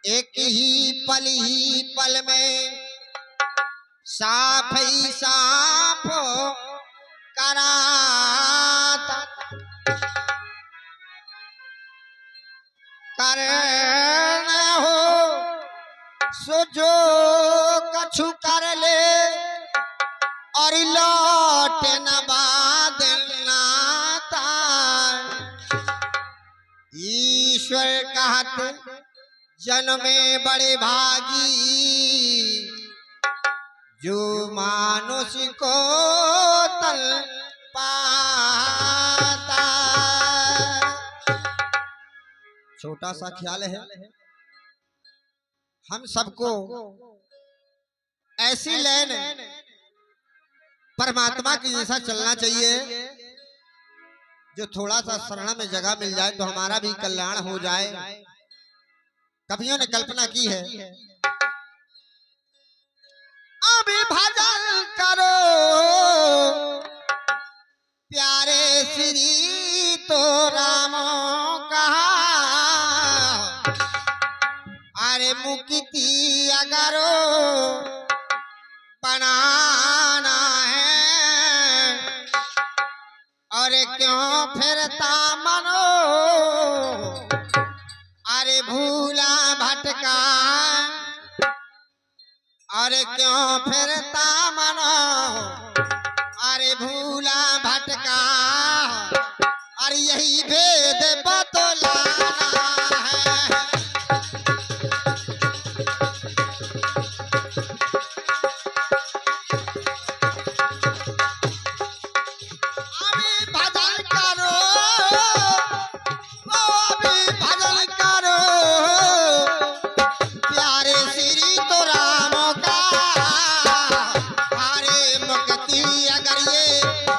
एक ही पल में साफ ही साफ कराता करण हो सो जो कछु कर ले और लौट न बाद नाता। ईश्वर कहते जन्मे बड़े भागी जो मानुष को तल पाता। छोटा सा ख्याल है, हम सबको ऐसी लाइन परमात्मा की जैसा चलना चाहिए जो थोड़ा सा शरण में जगह मिल जाए तो हमारा भी कल्याण हो जाए। कवियों ने कल्पना की है, अभी भजन करो प्यारे श्री तो रामो कहा, अरे मुक्ति अगर बनाना है और क्यों फिरता मनो अरे भूला भटका, अरे क्यों फिरता मनो अरे भूला भटका, अरे यही भेद बतलाना है। अभी भजन करो, अभी भजन करो प्यारे श्री तो राम का, अरे मुक्ति अगर ये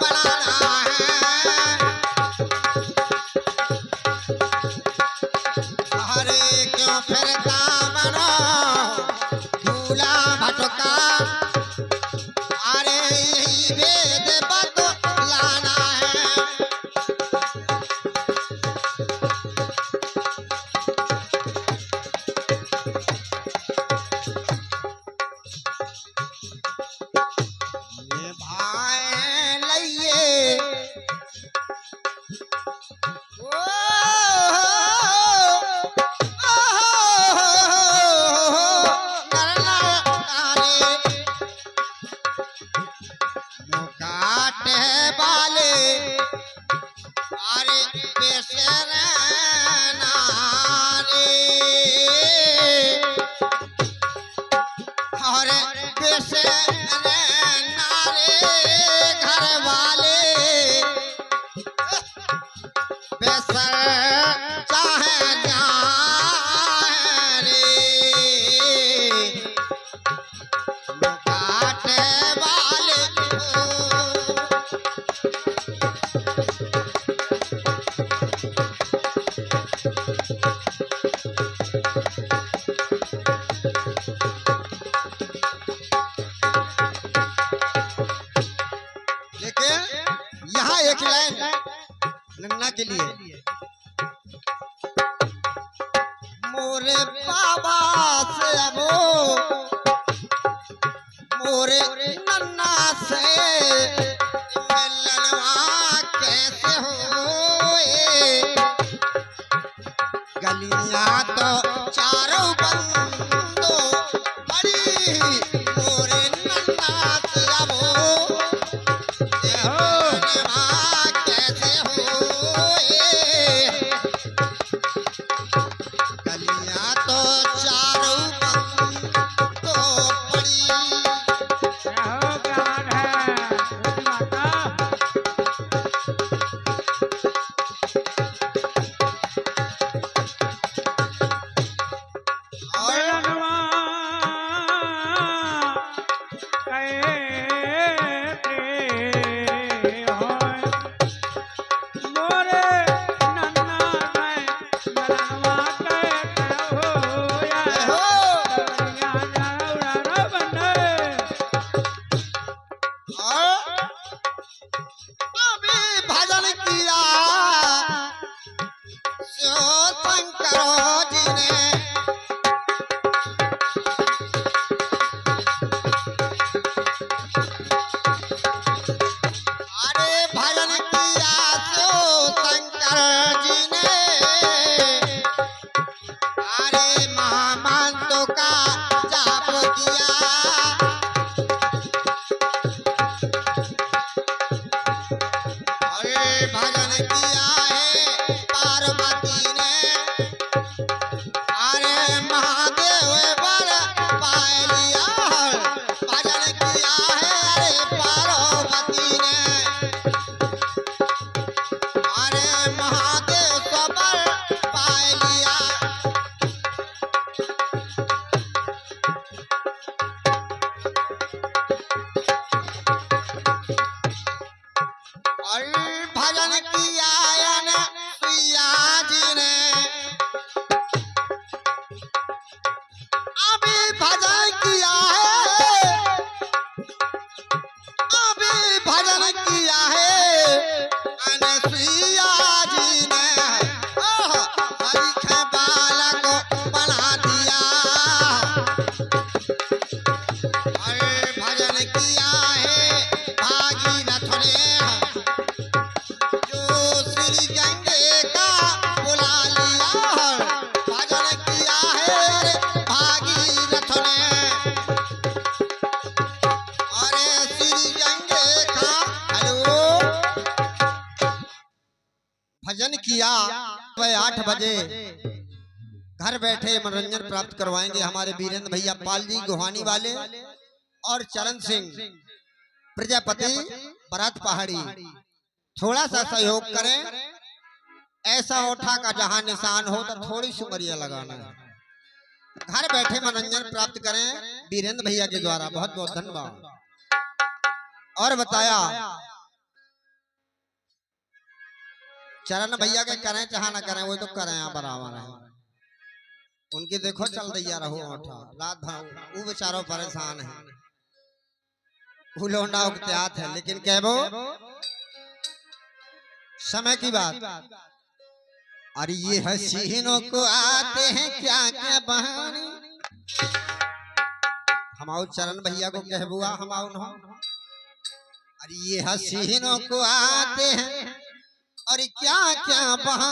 बनाना है, अरे क्यों फिरता मनो भूला भटका, अरे यही वेद बतलाना है। भाई लइए ओ काटे वाले अरे बेसर नारे और बेसर नारे घर वाले बेसर चाहे जाए रे काटे वाले यहाँ एक लाइन नन्ना के लिए, मोरे बाबा से अबो मोरे नन्ना से मिलनवा कैसे होए, गलियां तो चारों बंदो बड़ी मोरे नन्ना से अबो कैसे होए, गलियां तो चारों बंदो बड़ी। सुबह 8 बजे घर बैठे मनोरंजन प्राप्त करवाएंगे हमारे वीरेंद्र भैया पाल जी गुहानी वाले और चरण सिंह प्रजापति बरात पहाड़ी। थोड़ा सा सहयोग करें, ऐसा ओठा का जहां निशान हो तो थोड़ी सी उमरिया लगाना है। घर बैठे मनोरंजन प्राप्त करें वीरेंद्र भैया के द्वारा। बहुत बहुत धन्यवाद। और बताया चरण भैया के करें चाहे ना करें वो तो करें यहाँ बराबर है। उनकी देखो चल दैया रहो ओठा रात भर वो बेचारों परेशान है, वो लौंडा उकत्यात है। लेकिन कहबो समय की बात। अरे ये हसीनों को आते हैं क्या क्या बहाने। हमारे चरण भैया को कहबुआ हमारा। अरे ये हसीनों को आते हैं और क्या क्या बहाने।